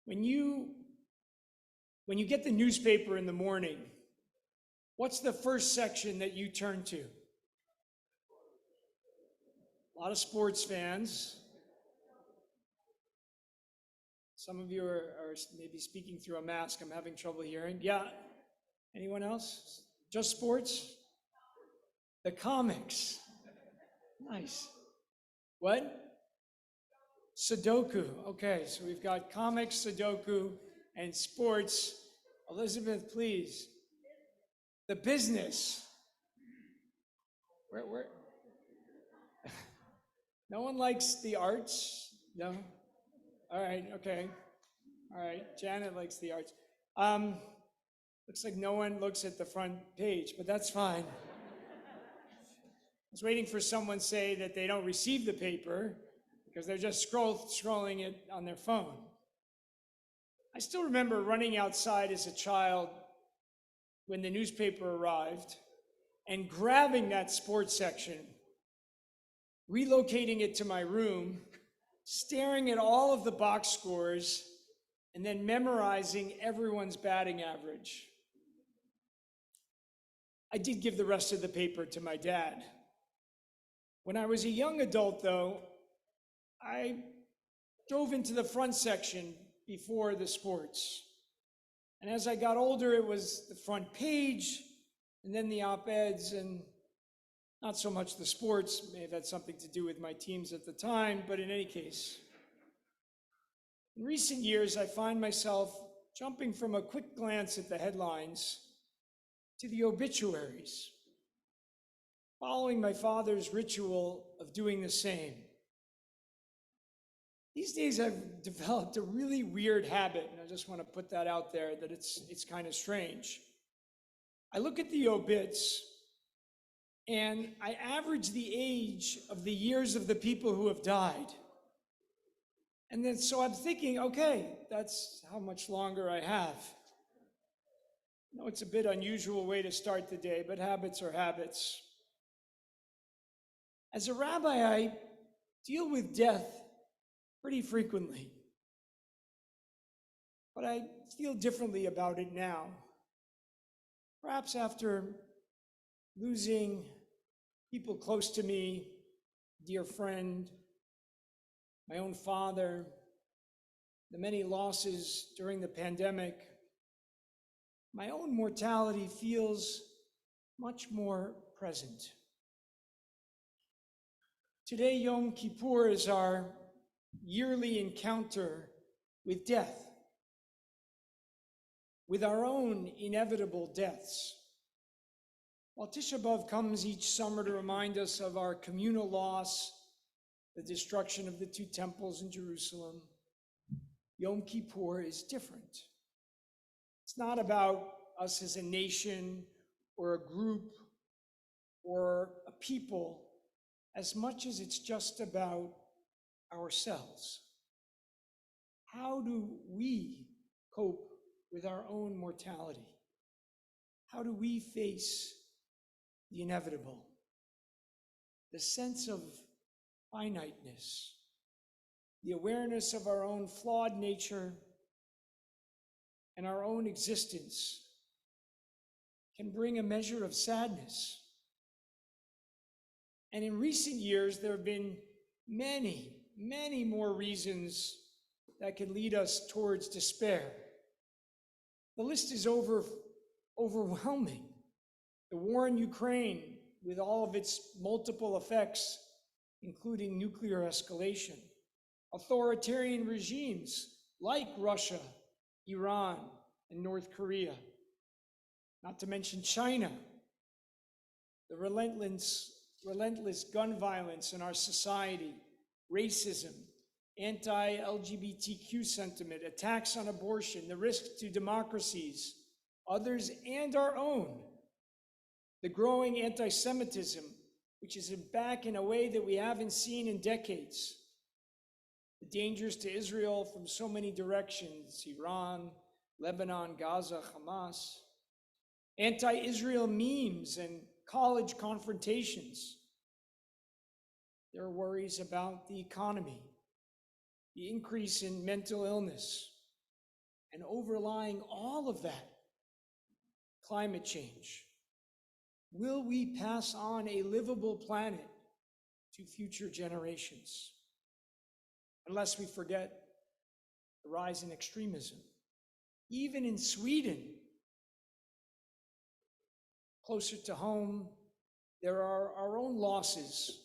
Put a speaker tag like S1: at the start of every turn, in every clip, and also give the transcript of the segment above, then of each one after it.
S1: When you get the newspaper in the morning, what's the first section that you turn to? A lot of sports fans. Some of you are maybe speaking through a mask. I'm having trouble hearing. Yeah. Anyone else? Just sports? The comics. Nice. What? Sudoku. Okay, so we've got comics, Sudoku, and sports. Elizabeth, please. The business. Where? No one likes the arts? No? All right, okay. All right, Janet likes the arts. Looks like no one looks at the front page, but that's fine. I was waiting for someone to say that they don't receive the paper because they're just scrolling it on their phone. I still remember running outside as a child when the newspaper arrived and grabbing that sports section, relocating it to my room, staring at all of the box scores, and then memorizing everyone's batting average. I did give the rest of the paper to my dad. When I was a young adult, though, I dove into the front section before the sports. And as I got older, it was the front page, and then the op-eds, and not so much the sports. May have had something to do with my teams at the time, but in any case. In recent years, I find myself jumping from a quick glance at the headlines to the obituaries, following my father's ritual of doing the same. These days, I've developed a really weird habit, and I just want to put that out there, that it's kind of strange. I look at the obits, and I average the age of the years of the people who have died. And then, so I'm thinking, okay, that's how much longer I have. I know it's a bit unusual way to start the day, but habits are habits. As a rabbi, I deal with death pretty frequently, but I feel differently about it now. Perhaps after losing people close to me, dear friend, my own father, the many losses during the pandemic, my own mortality feels much more present. Today, Yom Kippur is our yearly encounter with death, with our own inevitable deaths. While Tisha B'Av comes each summer to remind us of our communal loss, the destruction of the two temples in Jerusalem, Yom Kippur is different. It's not about us as a nation or a group or a people as much as it's just about ourselves. How do we cope with our own mortality? How do we face the inevitable? The sense of finiteness, the awareness of our own flawed nature and our own existence can bring a measure of sadness. And in recent years, there have been many, many more reasons that can lead us towards despair. The list is overwhelming. The war in Ukraine, with all of its multiple effects, including nuclear escalation, authoritarian regimes like Russia, Iran, and North Korea, not to mention China, the relentless gun violence in our society, racism, anti-LGBTQ sentiment, attacks on abortion, the risk to democracies, others and our own, the growing anti-Semitism, which is back in a way that we haven't seen in decades, the dangers to Israel from so many directions, Iran, Lebanon, Gaza, Hamas, anti-Israel memes and college confrontations. There are worries about the economy, the increase in mental illness, and overlying all of that, climate change. Will we pass on a livable planet to future generations? Unless we forget the rise in extremism. Even in Sweden, closer to home, there are our own losses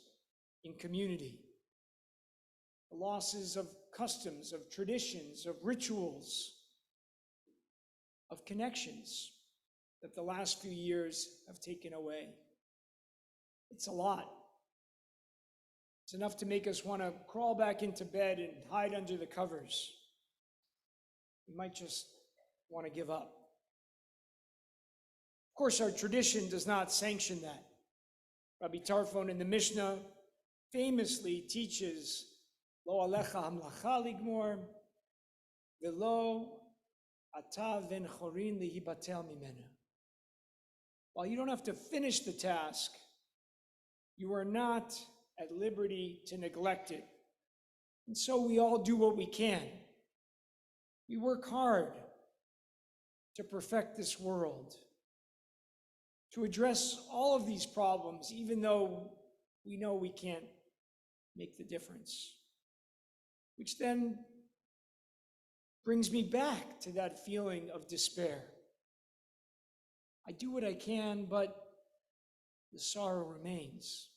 S1: in community. The losses of customs, of traditions, of rituals, of connections that the last few years have taken away. It's a lot. It's enough to make us want to crawl back into bed and hide under the covers. We might just want to give up. Of course, our tradition does not sanction that. Rabbi Tarfon in the Mishnah famously teaches, Lo alecha hamlacha ligmor, velo ata ven chorin lihibatel mimena. While you don't have to finish the task, you are not at liberty to neglect it. And so we all do what we can. We work hard to perfect this world, to address all of these problems, even though we know we can't make the difference. Which then brings me back to that feeling of despair. I do what I can, but the sorrow remains.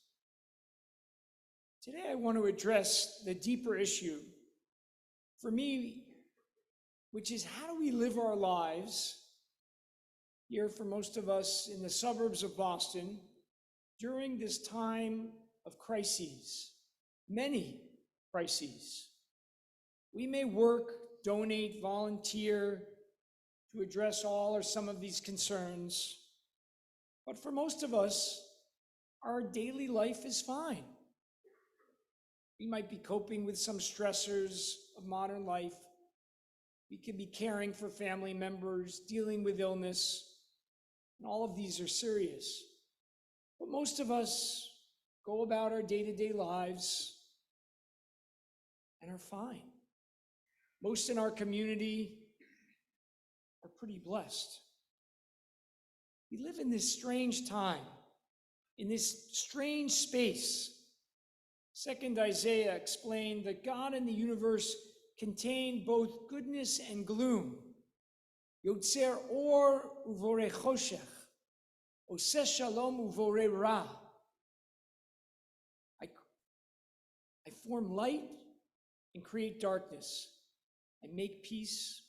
S1: Today I want to address the deeper issue, for me, which is how do we live our lives here for most of us in the suburbs of Boston during this time of crises, many crises. We may work, donate, volunteer to address all or some of these concerns, but for most of us, our daily life is fine. We might be coping with some stressors of modern life. We could be caring for family members, dealing with illness, and all of these are serious. But most of us go about our day-to-day lives and are fine. Most in our community are pretty blessed. We live in this strange time, in this strange space. Second Isaiah explained that God in the universe contained both goodness and gloom. Yotzer or uvore choshech, oseh shalom uvore ra. I form light and create darkness. I make peace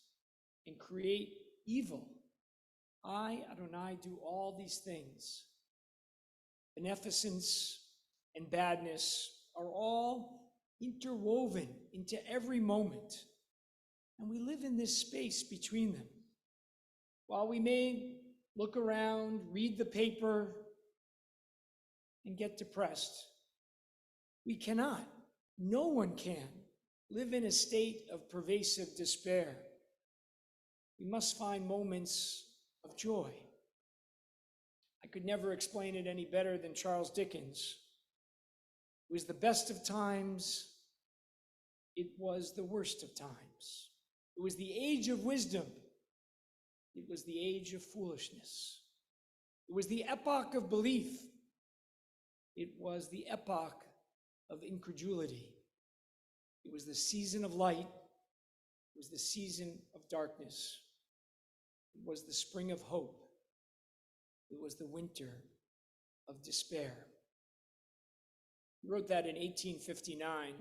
S1: and create evil. I, Adonai, do all these things. Beneficence and badness are all interwoven into every moment. And we live in this space between them. While we may look around, read the paper, and get depressed, we cannot, no one can, live in a state of pervasive despair. We must find moments of joy. I could never explain it any better than Charles Dickens. It was the best of times. It was the worst of times. It was the age of wisdom. It was the age of foolishness. It was the epoch of belief. It was the epoch of incredulity. It was the season of light. It was the season of darkness. It was the spring of hope. It was the winter of despair. He wrote that in 1859.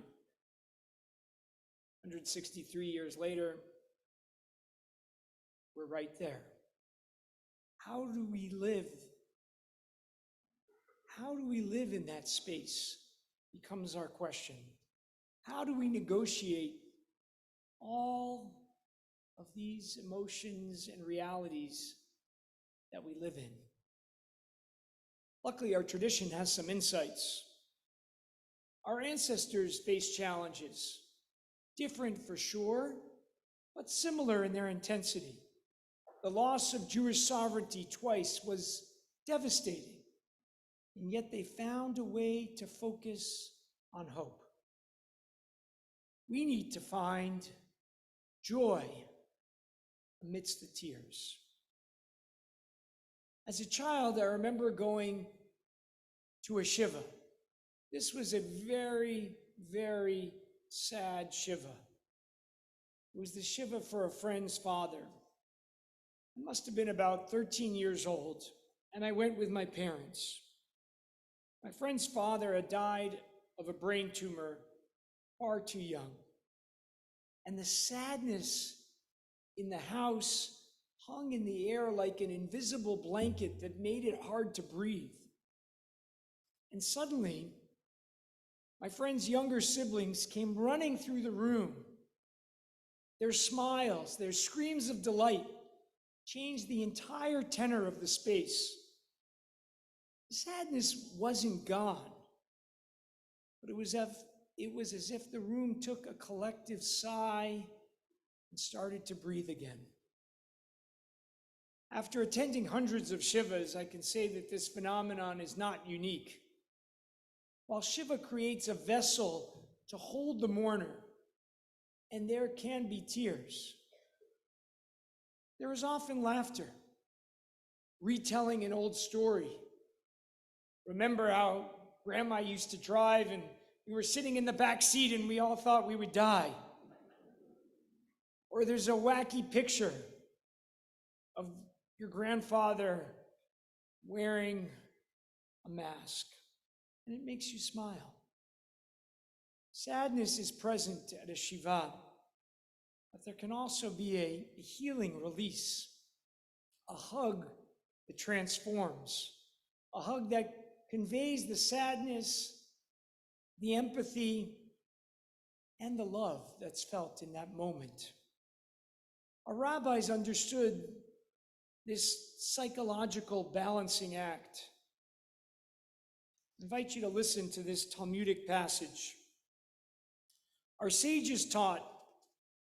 S1: 163 years later, we're right there. How do we live? How do we live in that space becomes our question. How do we negotiate all of these emotions and realities that we live in? Luckily, our tradition has some insights. Our ancestors faced challenges, different for sure, but similar in their intensity. The loss of Jewish sovereignty twice was devastating, and yet they found a way to focus on hope. We need to find joy amidst the tears. As a child, I remember going to a shiva. This was a very, very sad shiva. It was the shiva for a friend's father. I must have been about 13 years old, and I went with my parents. My friend's father had died of a brain tumor far too young. And the sadness in the house hung in the air like an invisible blanket that made it hard to breathe. And suddenly, my friend's younger siblings came running through the room. Their smiles, their screams of delight changed the entire tenor of the space. The sadness wasn't gone, but it was as if the room took a collective sigh and started to breathe again. After attending hundreds of shivas, I can say that this phenomenon is not unique. While shiva creates a vessel to hold the mourner, and there can be tears, there is often laughter, retelling an old story. Remember how Grandma used to drive and we were sitting in the back seat and we all thought we would die? Or there's a wacky picture of your grandfather wearing a mask, and it makes you smile. Sadness is present at a shiva, but there can also be a healing release, a hug that transforms, a hug that conveys the sadness, the empathy, and the love that's felt in that moment. Our rabbis understood this psychological balancing act. I invite you to listen to this Talmudic passage. Our sages taught,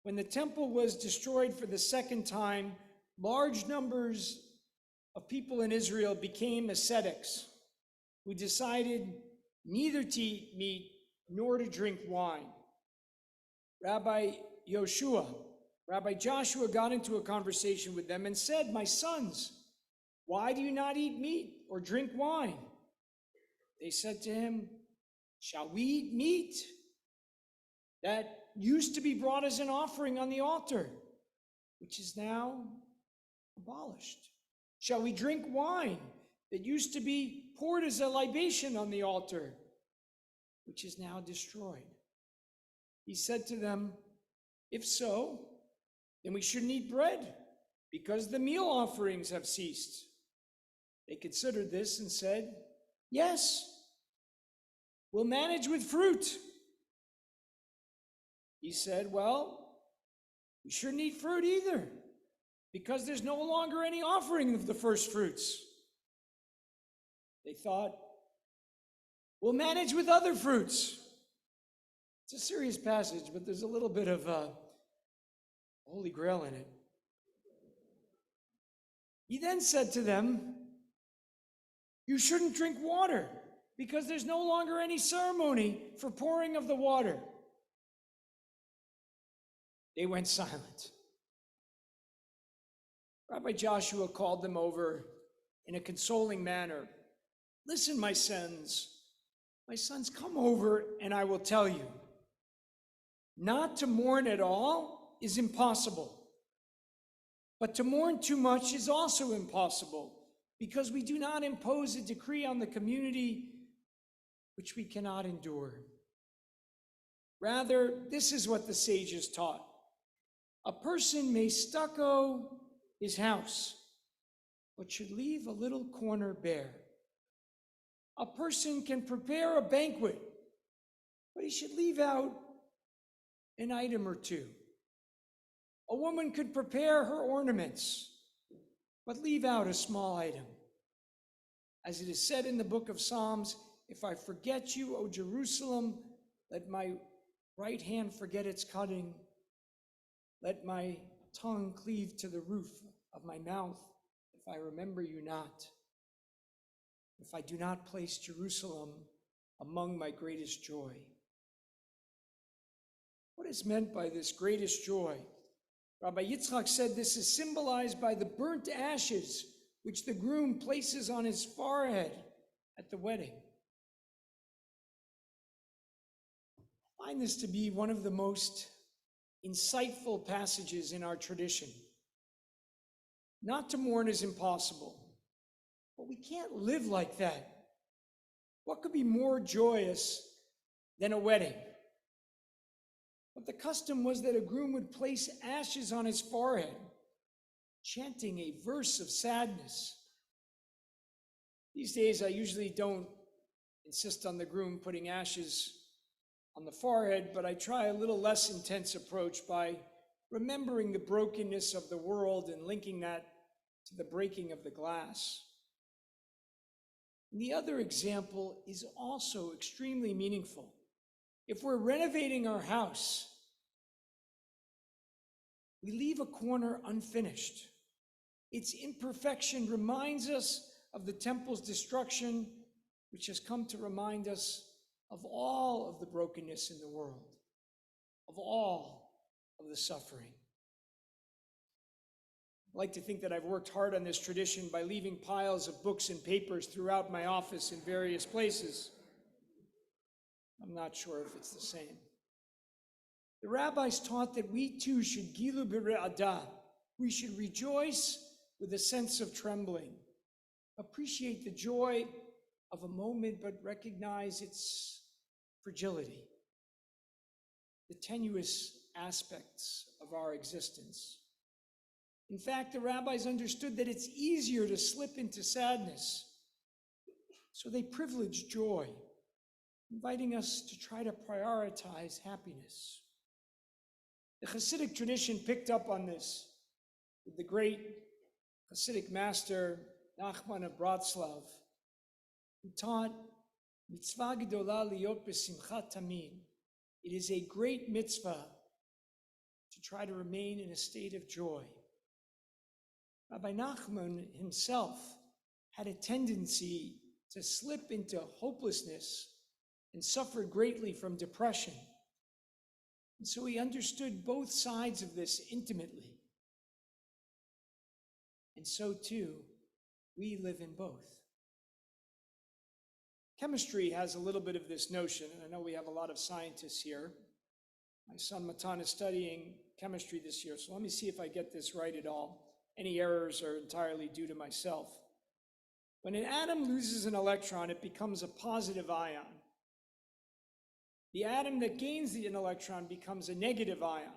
S1: when the temple was destroyed for the second time, large numbers of people in Israel became ascetics, who decided neither to eat meat nor to drink wine. Rabbi Joshua got into a conversation with them and said, "My sons, why do you not eat meat or drink wine?" They said to him, "Shall we eat meat that used to be brought as an offering on the altar, which is now abolished? Shall we drink wine that used to be poured as a libation on the altar, which is now destroyed?" He said to them, "If so, then we shouldn't eat bread, because the meal offerings have ceased." They considered this and said, "Yes, we'll manage with fruit." He said, "Well, we shouldn't eat fruit either, because there's no longer any offering of the first fruits." They thought, "We'll manage with other fruits." It's a serious passage, but there's a little bit of Holy Grail in it. He then said to them, "You shouldn't drink water, because there's no longer any ceremony for pouring of the water." They went silent. Rabbi Joshua called them over in a consoling manner. "Listen, my sons, come over and I will tell you. Not to mourn at all is impossible, but to mourn too much is also impossible, because we do not impose a decree on the community which we cannot endure. Rather, this is what the sages taught. A person may stucco his house, but should leave a little corner bare. A person can prepare a banquet, but he should leave out an item or two. A woman could prepare her ornaments, but leave out a small item. As it is said in the book of Psalms, 'If I forget you, O Jerusalem, let my right hand forget its cutting. Let my tongue cleave to the roof of my mouth, if I remember you not. If I do not place Jerusalem among my greatest joy.'" What is meant by this greatest joy? Rabbi Yitzchak said this is symbolized by the burnt ashes which the groom places on his forehead at the wedding. I find this to be one of the most insightful passages in our tradition. Not to mourn is impossible, but we can't live like that. What could be more joyous than a wedding? But the custom was that a groom would place ashes on his forehead, chanting a verse of sadness. These days, I usually don't insist on the groom putting ashes on the forehead, but I try a little less intense approach by remembering the brokenness of the world and linking that to the breaking of the glass. And the other example is also extremely meaningful. If we're renovating our house, we leave a corner unfinished. Its imperfection reminds us of the temple's destruction, which has come to remind us of all of the brokenness in the world, of all of the suffering. I like to think that I've worked hard on this tradition by leaving piles of books and papers throughout my office in various places. I'm not sure if it's the same. The rabbis taught that we too should gilu b're'adah. We should rejoice with a sense of trembling, appreciate the joy of a moment, but recognize its fragility, the tenuous aspects of our existence. In fact, the rabbis understood that it's easier to slip into sadness, so they privileged joy, inviting us to try to prioritize happiness. The Hasidic tradition picked up on this with the great Hasidic master Nachman of Bratslav, who taught, "Mitzvah gedolah liot b'simcha tamid." It is a great mitzvah to try to remain in a state of joy. Rabbi Nachman himself had a tendency to slip into hopelessness and suffered greatly from depression. And so he understood both sides of this intimately. And so too, we live in both. Chemistry has a little bit of this notion, and I know we have a lot of scientists here. My son Matan is studying chemistry this year, so let me see if I get this right at all. Any errors are entirely due to myself. When an atom loses an electron, it becomes a positive ion. The atom that gains an electron becomes a negative ion.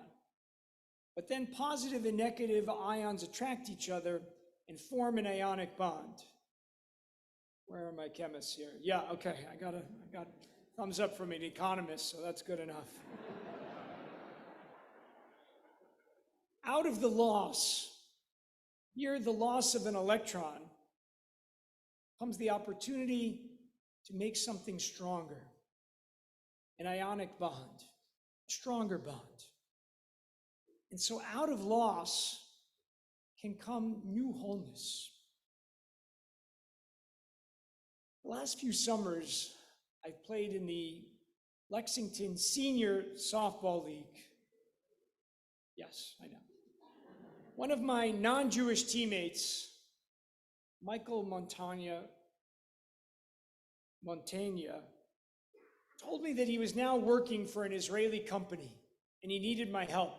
S1: But then positive and negative ions attract each other and form an ionic bond. Where are my chemists here? Yeah, okay, I got thumbs up from an economist, so that's good enough. Out of the loss, here the loss of an electron, comes the opportunity to make something stronger, an ionic bond, a stronger bond. And so out of loss can come new wholeness. The last few summers, I've played in the Lexington Senior Softball League. Yes, I know. One of my non-Jewish teammates, Michael Montagna, told me that he was now working for an Israeli company and he needed my help.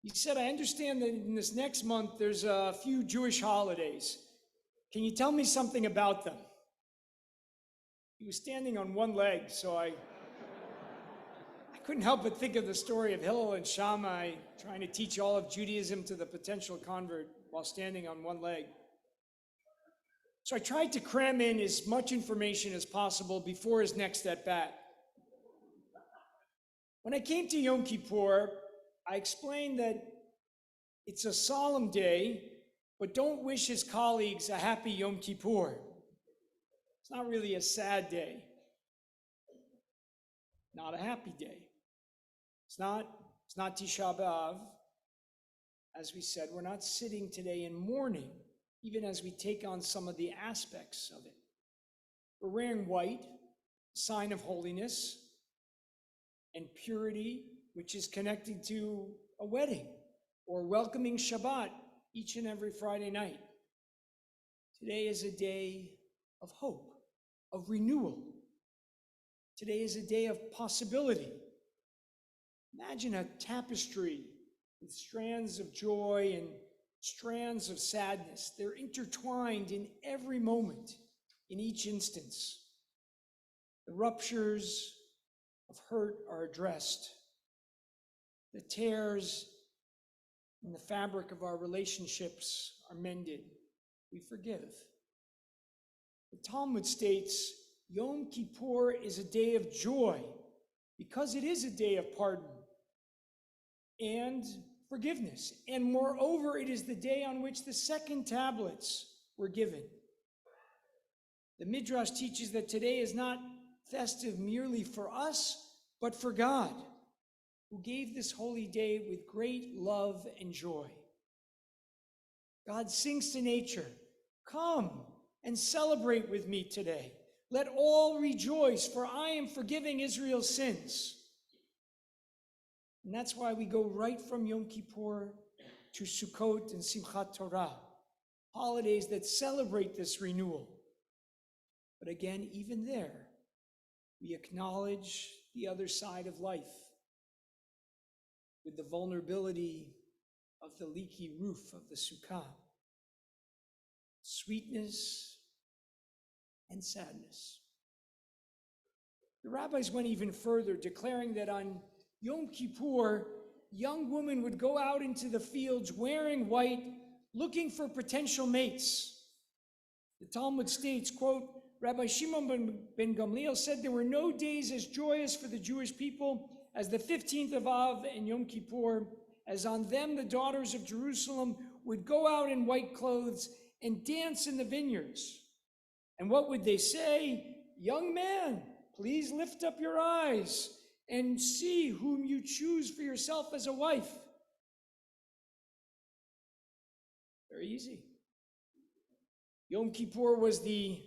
S1: He said, "I understand that in this next month there's a few Jewish holidays. Can you tell me something about them?" He was standing on one leg, so I couldn't help but think of the story of Hillel and Shammai trying to teach all of Judaism to the potential convert while standing on one leg. So I tried to cram in as much information as possible before his next at bat. When I came to Yom Kippur, I explained that it's a solemn day, but don't wish his colleagues a happy Yom Kippur. It's not really a sad day, not a happy day. It's not Tisha B'Av. As we said, we're not sitting today in mourning, even as we take on some of the aspects of it. We're wearing white, a sign of holiness and purity, which is connected to a wedding, or welcoming Shabbat each and every Friday night. Today is a day of hope, of renewal. Today is a day of possibility. Imagine a tapestry with strands of joy and strands of sadness. They're intertwined in every moment, in each instance. The ruptures of hurt are addressed. The tears in the fabric of our relationships are mended. We forgive. The Talmud states, Yom Kippur is a day of joy because it is a day of pardon and forgiveness. And moreover, it is the day on which the second tablets were given. The Midrash teaches that today is not festive merely for us, but for God, who gave this holy day with great love and joy. God sings to nature, "Come and celebrate with me today. Let all rejoice, for I am forgiving Israel's sins." And that's why we go right from Yom Kippur to Sukkot and Simchat Torah, holidays that celebrate this renewal. But again, even there, we acknowledge the other side of life with the vulnerability of the leaky roof of the sukkah, sweetness and sadness. The rabbis went even further, declaring that on Yom Kippur, young women would go out into the fields wearing white, looking for potential mates. The Talmud states, quote, Rabbi Shimon ben Gamliel said there were no days as joyous for the Jewish people as the 15th of Av and Yom Kippur, as on them the daughters of Jerusalem would go out in white clothes and dance in the vineyards. And what would they say? Young man, please lift up your eyes and see whom you choose for yourself as a wife. Very easy. Yom Kippur was the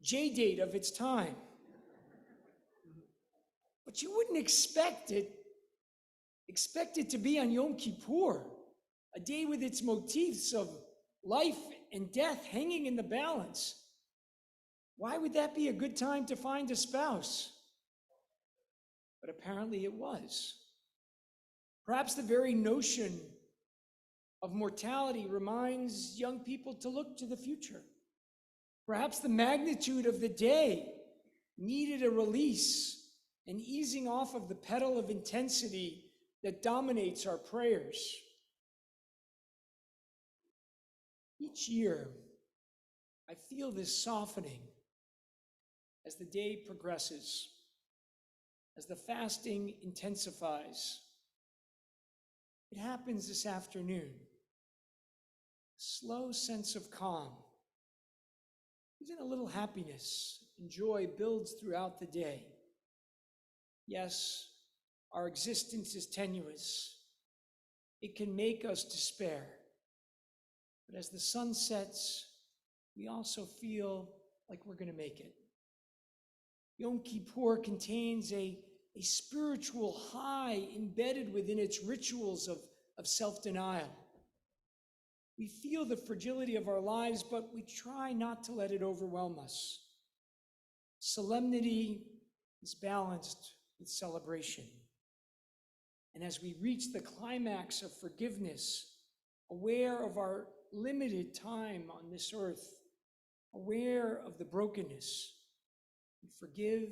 S1: J-date of its time. But you wouldn't expect it to be on Yom Kippur, a day with its motifs of life and death hanging in the balance. Why would that be a good time to find a spouse? But apparently it was. Perhaps the very notion of mortality reminds young people to look to the future. Perhaps the magnitude of the day needed a release, an easing off of the pedal of intensity that dominates our prayers. Each year, I feel this softening as the day progresses, as the fasting intensifies. It happens this afternoon. A slow sense of calm, even a little happiness and joy builds throughout the day. Yes, our existence is tenuous. It can make us despair. But as the sun sets, we also feel like we're going to make it. Yom Kippur contains a spiritual high embedded within its rituals of self-denial. We feel the fragility of our lives, but we try not to let it overwhelm us. Solemnity is balanced with celebration. And as we reach the climax of forgiveness, aware of our limited time on this earth, aware of the brokenness, we forgive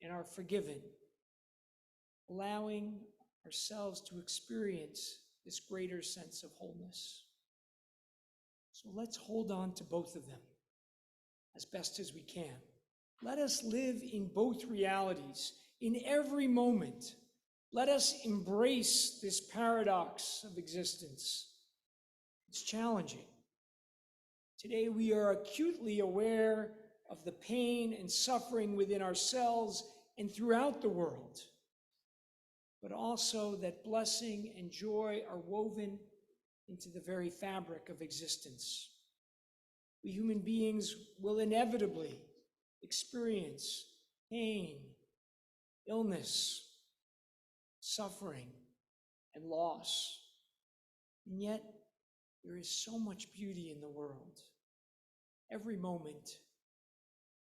S1: and are forgiven, allowing ourselves to experience this greater sense of wholeness. So let's hold on to both of them as best as we can. Let us live in both realities, in every moment. Let us embrace this paradox of existence. It's challenging. Today we are acutely aware of the pain and suffering within ourselves and throughout the world, but also that blessing and joy are woven into the very fabric of existence. We human beings will inevitably experience pain, illness, suffering, and loss. And yet, there is so much beauty in the world. Every moment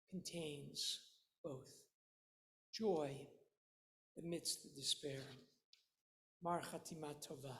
S1: contains both joy amidst the despair. Mar Chatima Tova.